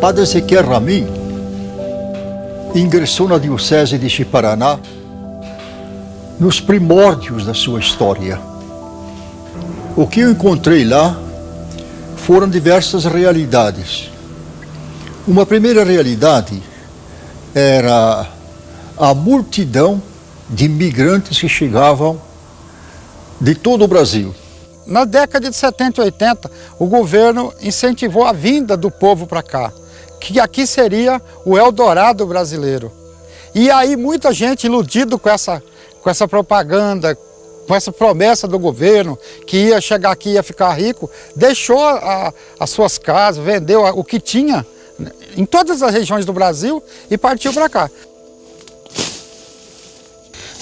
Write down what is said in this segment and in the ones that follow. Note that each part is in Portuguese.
Padre Ezequiel Ramin ingressou na Diocese de Ji-Paraná nos primórdios da sua história. O que eu encontrei lá foram diversas realidades. Uma primeira realidade era a multidão de imigrantes que chegavam de todo o Brasil. Na década de 70 e 80, o governo incentivou a vinda do povo para cá, que aqui seria o Eldorado brasileiro. E aí muita gente iludida com essa propaganda, com essa promessa do governo, que ia chegar aqui e ia ficar rico, deixou as suas casas, vendeu o que tinha em todas as regiões do Brasil e partiu para cá.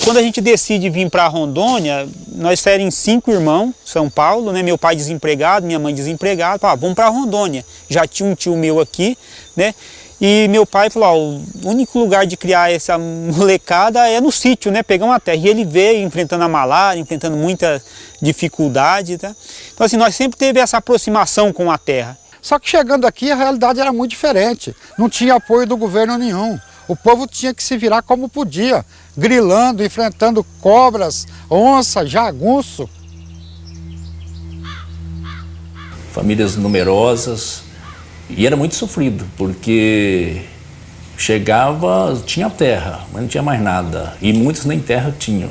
Quando a gente decide vir para Rondônia, nós éramos 5 irmãos, São Paulo, né? Meu pai desempregado, minha mãe desempregada, vamos para Rondônia. Já tinha um tio meu aqui, né? E meu pai falou, o único lugar de criar essa molecada é no sítio, né? Pegar uma terra. E ele veio enfrentando a malária, enfrentando muita dificuldade, tá? Então assim, nós sempre teve essa aproximação com a terra. Só que chegando aqui a realidade era muito diferente. Não tinha apoio do governo nenhum. O povo tinha que se virar como podia, grilando, enfrentando cobras, onça, jagunço. Famílias numerosas, e era muito sofrido, porque chegava, tinha terra, mas não tinha mais nada, e muitos nem terra tinham.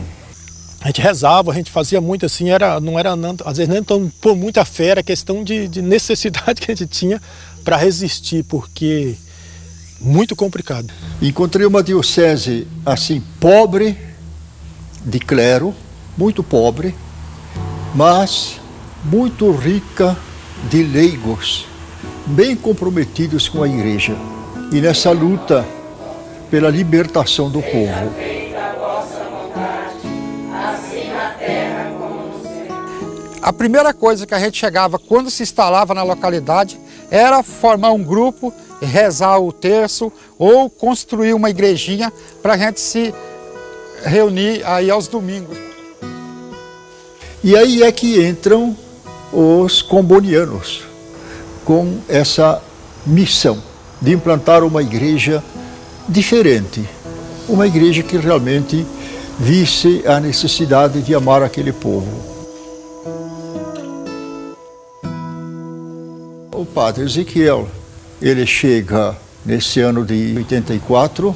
A gente rezava, a gente fazia muito assim, não era às vezes nem tão por muita fé, era questão de necessidade que a gente tinha para resistir, porque muito complicado. Encontrei uma diocese assim pobre de clero, muito pobre, mas muito rica de leigos, bem comprometidos com a igreja. E nessa luta pela libertação do povo. A primeira coisa que a gente chegava quando se instalava na localidade era formar um grupo, rezar o terço ou construir uma igrejinha para a gente se reunir aí aos domingos. E aí é que entram os combonianos com essa missão de implantar uma igreja diferente, uma igreja que realmente visse a necessidade de amar aquele povo. O padre Ezequiel, ele chega nesse ano de 84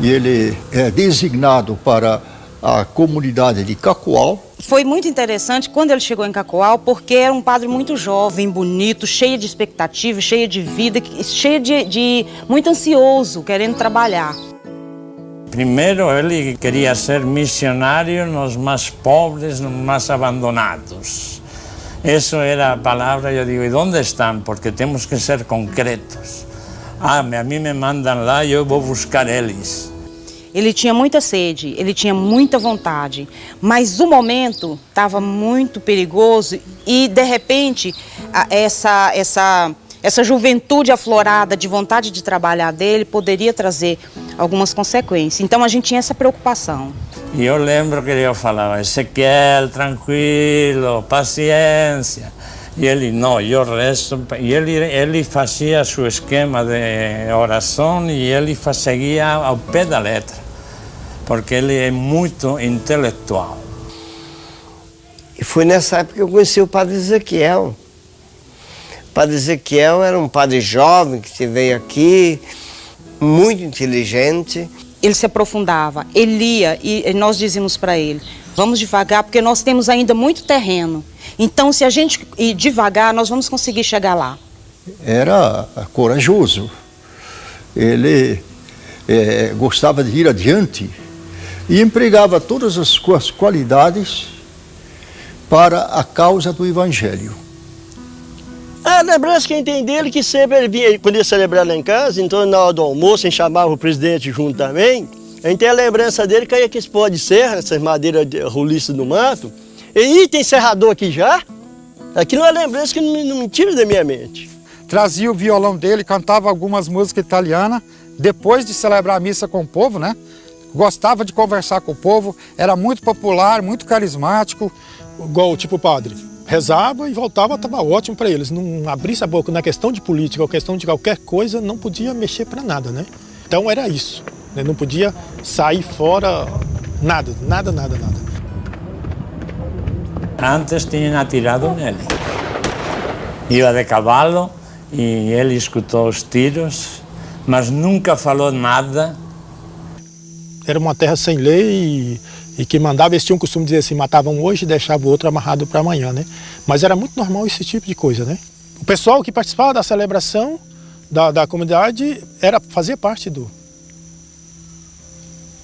e ele é designado para a comunidade de Cacoal. Foi muito interessante quando ele chegou em Cacoal, porque era um padre muito jovem, bonito, cheio de expectativa, cheio de vida, cheio de muito ansioso, querendo trabalhar. Primeiro, ele queria ser missionário nos mais pobres, nos mais abandonados. Essa era a palavra, eu digo, e onde estão? Porque temos que ser concretos. A mim me mandam lá e eu vou buscar eles. Ele tinha muita sede, ele tinha muita vontade, mas o momento estava muito perigoso e, de repente, essa juventude aflorada de vontade de trabalhar dele poderia trazer algumas consequências. Então, a gente tinha essa preocupação. E eu lembro que eu falava, Ezequiel, tranquilo, paciência. E ele, não, eu resto. E ele fazia seu esquema de oração e ele seguia ao pé da letra, porque ele é muito intelectual. E foi nessa época que eu conheci o padre Ezequiel. O padre Ezequiel era um padre jovem que veio aqui, muito inteligente. Ele se aprofundava, ele ia e nós dizíamos para ele, vamos devagar porque nós temos ainda muito terreno. Então, se a gente ir devagar, nós vamos conseguir chegar lá. Era corajoso. Ele gostava de ir adiante e empregava todas as suas qualidades para a causa do Evangelho. A lembrança que a gente tem dele, que sempre ele vinha, quando ia celebrar lá em casa, então na hora do almoço, a gente chamava o presidente junto também. A gente tem a lembrança dele, que aí aqueles pó de serra, essas madeiras roliças do mato. E tem serrador aqui já? Aqui não é lembrança que não me tira da minha mente. Trazia o violão dele, cantava algumas músicas italianas, depois de celebrar a missa com o povo, né? Gostava de conversar com o povo, era muito popular, muito carismático. Igual tipo padre. rezava e voltava, estava ótimo para eles. Não abrisse a boca na questão de política ou questão de qualquer coisa, não podia mexer para nada, né? Então era isso, né? Não podia sair fora nada. Antes tinham atirado nele. Ia de cavalo e ele escutou os tiros, mas nunca falou nada. Era uma terra sem lei e que mandava, eles tinham o costume de dizer assim, matavam hoje e deixavam o outro amarrado para amanhã, né? Mas era muito normal esse tipo de coisa, né? O pessoal que participava da celebração da comunidade fazia parte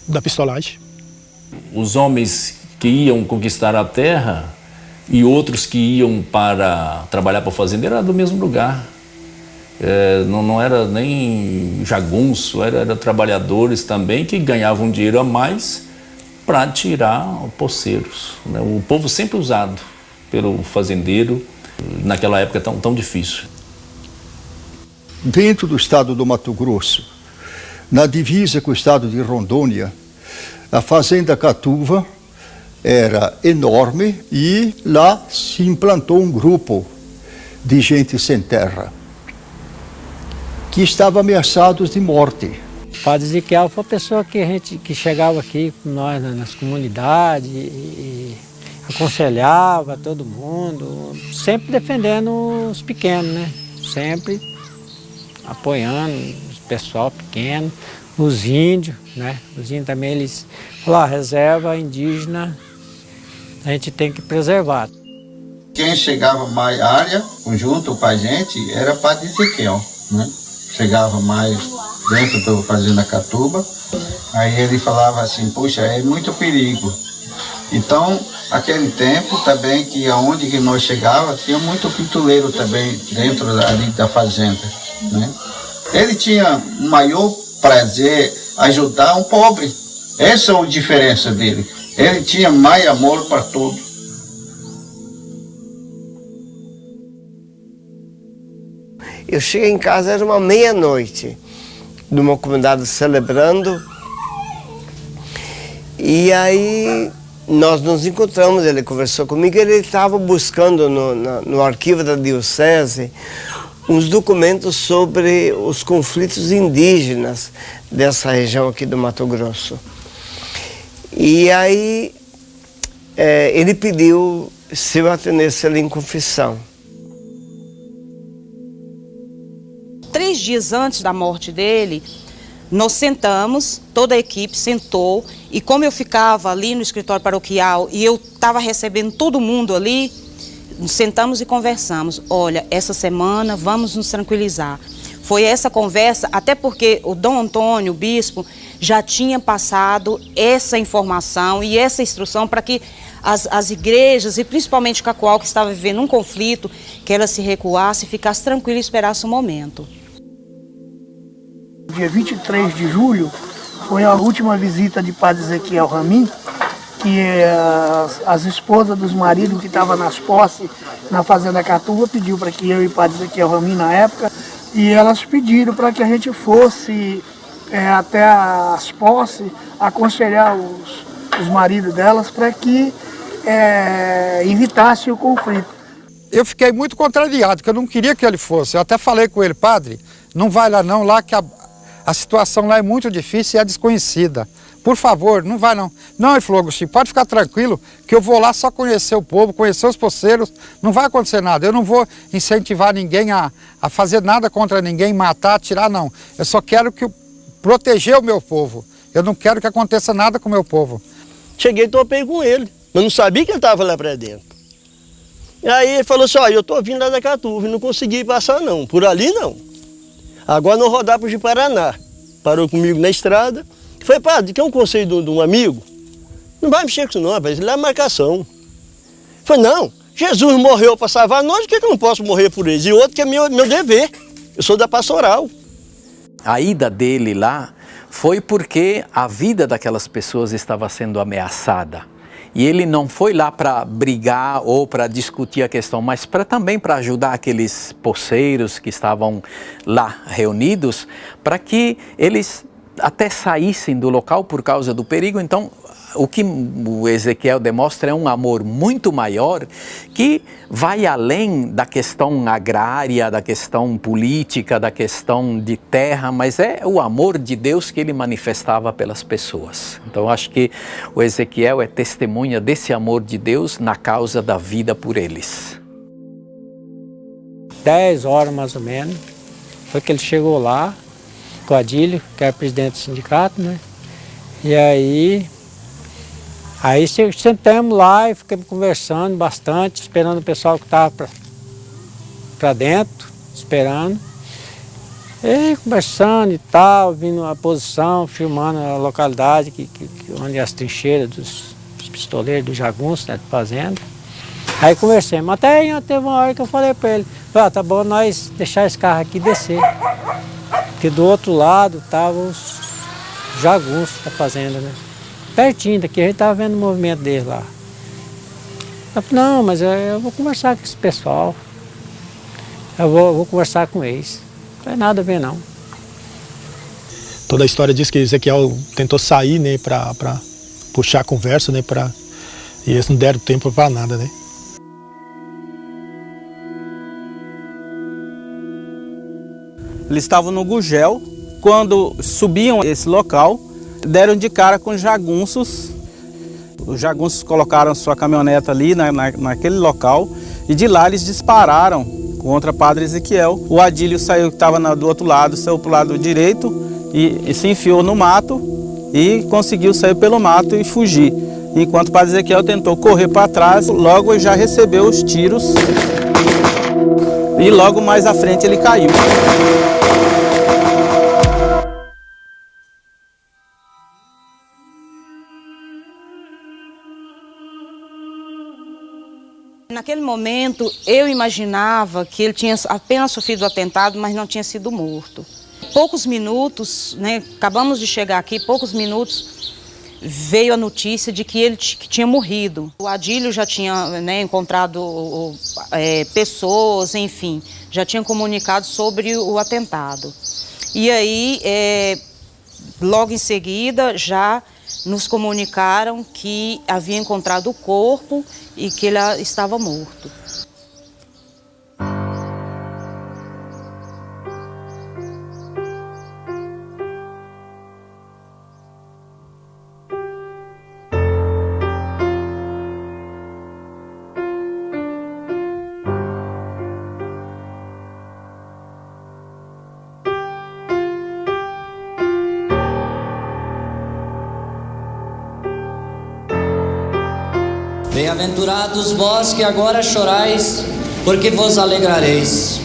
da pistolagem. Os homens que iam conquistar a terra e outros que iam para trabalhar para o fazendeiro era do mesmo lugar. Não era nem jagunço, era trabalhadores também que ganhavam dinheiro a mais para tirar poceiros, né? O povo sempre usado pelo fazendeiro naquela época tão difícil. Dentro do estado do Mato Grosso, na divisa com o estado de Rondônia, a fazenda Catuva era enorme e lá se implantou um grupo de gente sem terra que estava ameaçados de morte. O Padre Ezequiel foi a pessoa que chegava aqui com nós nas comunidades e aconselhava todo mundo, sempre defendendo os pequenos, né? Sempre apoiando o pessoal pequeno, os índios, né? Os índios também, eles falaram, reserva indígena, a gente tem que preservar. Quem chegava mais à área, junto com a gente, era Padre Ezequiel, né? Chegava mais dentro da fazenda Catuba, aí ele falava assim, puxa, é muito perigo. Então, aquele tempo também, que aonde que nós chegávamos, tinha muito pituleiro também dentro ali da fazenda, né? Ele tinha o maior prazer ajudar um pobre. Essa é a diferença dele. Ele tinha mais amor para todos. Eu cheguei em casa, era uma meia-noite, de uma comunidade celebrando, e aí nós nos encontramos, ele conversou comigo, ele estava buscando no arquivo da diocese uns documentos sobre os conflitos indígenas dessa região aqui do Mato Grosso. E aí ele pediu se eu atendesse ele em confissão. 3 dias antes da morte dele, nós sentamos, toda a equipe sentou, e como eu ficava ali no escritório paroquial e eu estava recebendo todo mundo ali, sentamos e conversamos. Olha, essa semana vamos nos tranquilizar. Foi essa conversa, até porque o Dom Antônio, o bispo, já tinha passado essa informação e essa instrução para que as igrejas, e principalmente Cacoal, que estava vivendo um conflito, que ela se recuasse, ficasse tranquila e esperasse o momento. Dia 23 de julho foi a última visita de Padre Ezequiel Ramin, que as esposas dos maridos que estavam nas posses na fazenda Catuva pediu para que eu e Padre Ezequiel Ramin na época, e elas pediram para que a gente fosse até as posses aconselhar os maridos delas para que evitasse o conflito. Eu fiquei muito contrariado, porque eu não queria que ele fosse. Eu até falei com ele, padre, não vai lá não, lá que a situação lá é muito difícil e é desconhecida. Por favor, não vai não. Não, ele falou, Agostinho, pode ficar tranquilo que eu vou lá só conhecer o povo, conhecer os poceiros, não vai acontecer nada. Eu não vou incentivar ninguém a fazer nada contra ninguém, matar, atirar, não. Eu só quero proteger o meu povo. Eu não quero que aconteça nada com o meu povo. Cheguei e topei com ele, mas não sabia que ele estava lá para dentro. E aí ele falou assim, ó, eu estou vindo lá da Catuva e não consegui passar não, por ali não. Agora não rodar para o Paraná. Parou comigo na estrada. Falei, padre, quer um conselho de um amigo? Não vai mexer com isso não, rapaz, ele é marcação. Falei, não, Jesus morreu para salvar nós, por que eu não posso morrer por eles? E outro que é meu dever, eu sou da pastoral. A ida dele lá foi porque a vida daquelas pessoas estava sendo ameaçada. E ele não foi lá para brigar ou para discutir a questão, mas também para ajudar aqueles poceiros que estavam lá reunidos, para que eles até saíssem do local por causa do perigo. Então, o que o Ezequiel demonstra é um amor muito maior que vai além da questão agrária, da questão política, da questão de terra, mas é o amor de Deus que ele manifestava pelas pessoas. Então acho que o Ezequiel é testemunha desse amor de Deus na causa da vida por eles. 10 horas mais ou menos, foi que ele chegou lá, com o Adílio, que era presidente do sindicato, né? E aí sentamos lá e ficamos conversando bastante, esperando o pessoal que estava para dentro, esperando. E conversando e tal, vindo a posição, filmando a localidade, onde as trincheiras dos pistoleiros, dos jagunços, né, de fazenda. Aí conversamos, até teve uma hora que eu falei para ele, tá bom nós deixar esse carro aqui descer. Porque do outro lado estavam os jagunços da fazenda, né? Pertinho daqui, a gente estava vendo o movimento deles lá. Eu falei, não, mas eu vou conversar com esse pessoal. Eu vou conversar com eles. Não tem nada a ver, não. Toda a história diz que Ezequiel tentou sair, né, para puxar a conversa, né, e eles não deram tempo para nada, né? Eles estavam no Gugel, quando subiam esse local, deram de cara com jagunços. Os jagunços colocaram sua caminhoneta ali naquele local e de lá eles dispararam contra Padre Ezequiel. O Adílio saiu, que estava do outro lado, saiu para o lado direito e se enfiou no mato e conseguiu sair pelo mato e fugir. Enquanto o Padre Ezequiel tentou correr para trás, logo já recebeu os tiros e logo mais à frente ele caiu. Naquele momento, eu imaginava que ele tinha apenas sofrido o atentado, mas não tinha sido morto. Poucos minutos, né, acabamos de chegar aqui, poucos minutos, veio a notícia de que ele tinha morrido. O Adílio já tinha, né, encontrado pessoas, enfim, já tinha comunicado sobre o atentado. E aí, logo em seguida, já nos comunicaram que havia encontrado o corpo e que ele estava morto. Bem-aventurados vós que agora chorais, porque vos alegrareis.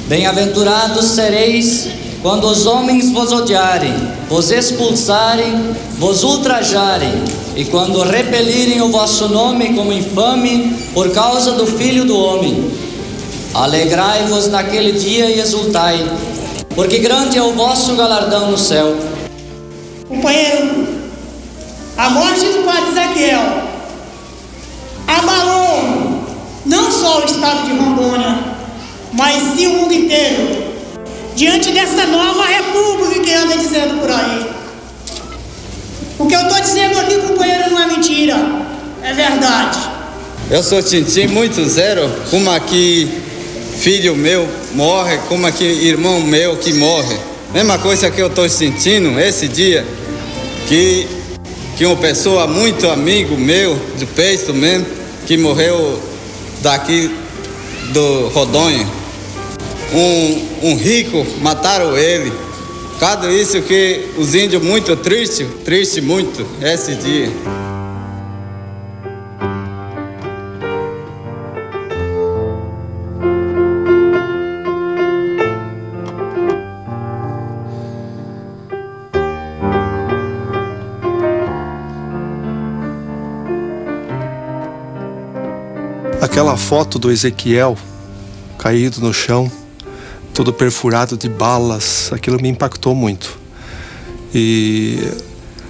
Bem-aventurados sereis quando os homens vos odiarem, vos expulsarem, vos ultrajarem, e quando repelirem o vosso nome como infame por causa do Filho do Homem. Alegrai-vos naquele dia e exultai, porque grande é o vosso galardão no céu. Companheiro, a morte do Padre Ezequiel abalou não só o estado de Rondônia, mas sim o mundo inteiro, diante dessa nova república que anda dizendo por aí. O que eu estou dizendo aqui, companheiro, não é mentira, é verdade. Eu sou Tintim muito zero, como aqui filho meu morre, como aqui irmão meu que morre. Mesma coisa que eu estou sentindo esse dia, que uma pessoa muito amigo meu, de peito mesmo, que morreu daqui do Rondônia. Um rico, mataram ele. Cada isso que os índios muito triste muito esse dia. Aquela foto do Ezequiel caído no chão, todo perfurado de balas, aquilo me impactou muito. E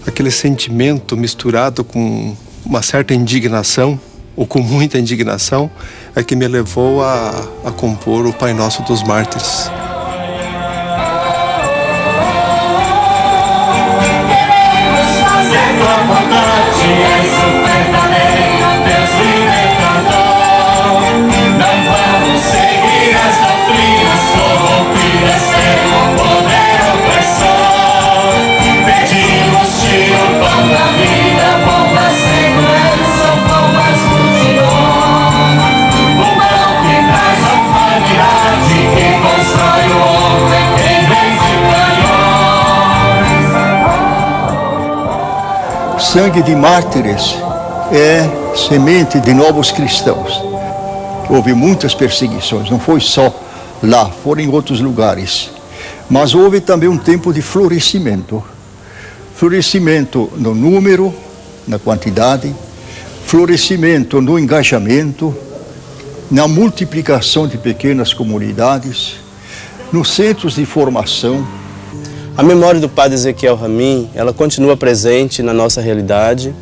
aquele sentimento misturado com uma certa indignação, ou com muita indignação, é que me levou a compor o Pai Nosso dos Mártires. Queremos fazer tua vontade. és o verdadeiro Deus libertador. Não vamos seguir as doutrinas corrompidas pelo poder opressor. Pedimos-te o pão da vida, pão da segurança, o pão das multidões. O pão que traz a humanidade, que constrói o homem em vez de canhões. Sangue de mártires é semente de novos cristãos. Houve muitas perseguições, não foi só lá, foram em outros lugares. Mas houve também um tempo de florescimento. Florescimento no número, na quantidade, florescimento no engajamento, na multiplicação de pequenas comunidades, nos centros de formação. A memória do padre Ezequiel Ramin, ela continua presente na nossa realidade,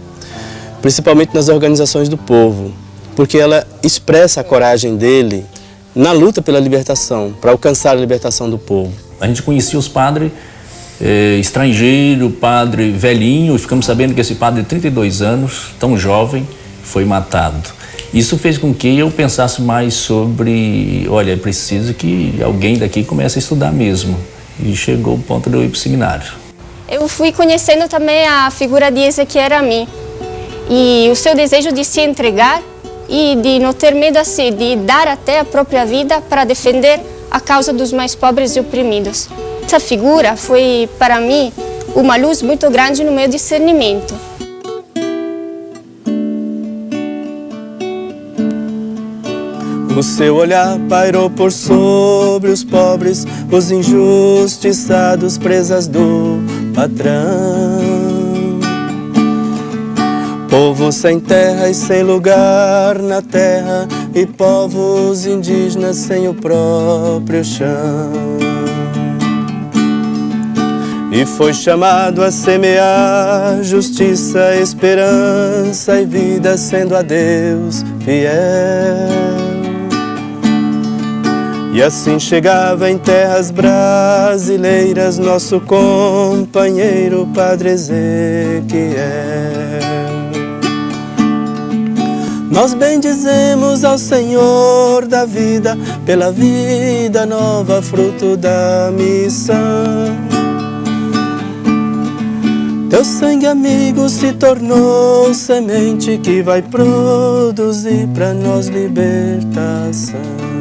principalmente nas organizações do povo, porque ela expressa a coragem dele na luta pela libertação, para alcançar a libertação do povo. A gente conhecia os padres estrangeiro, padre velhinho, e ficamos sabendo que esse padre de 32 anos, tão jovem, foi matado. Isso fez com que eu pensasse mais sobre, olha, é preciso que alguém daqui comece a estudar mesmo. E chegou o ponto de eu ir para o seminário. Eu fui conhecendo também a figura de Ezequiel Ramin e o seu desejo de se entregar e de não ter medo assim, de dar até a própria vida para defender a causa dos mais pobres e oprimidos. Essa figura foi, para mim, uma luz muito grande no meu discernimento. O seu olhar pairou por sobre os pobres, os injustiçados, presas do patrão. Povo sem terra e sem lugar na terra, e povos indígenas sem o próprio chão. E foi chamado a semear justiça, esperança e vida, sendo a Deus fiel. E assim chegava em terras brasileiras nosso companheiro Padre Ezequiel. Nós bendizemos ao Senhor da vida, pela vida nova, fruto da missão. Teu sangue amigo se tornou semente que vai produzir para nós libertação.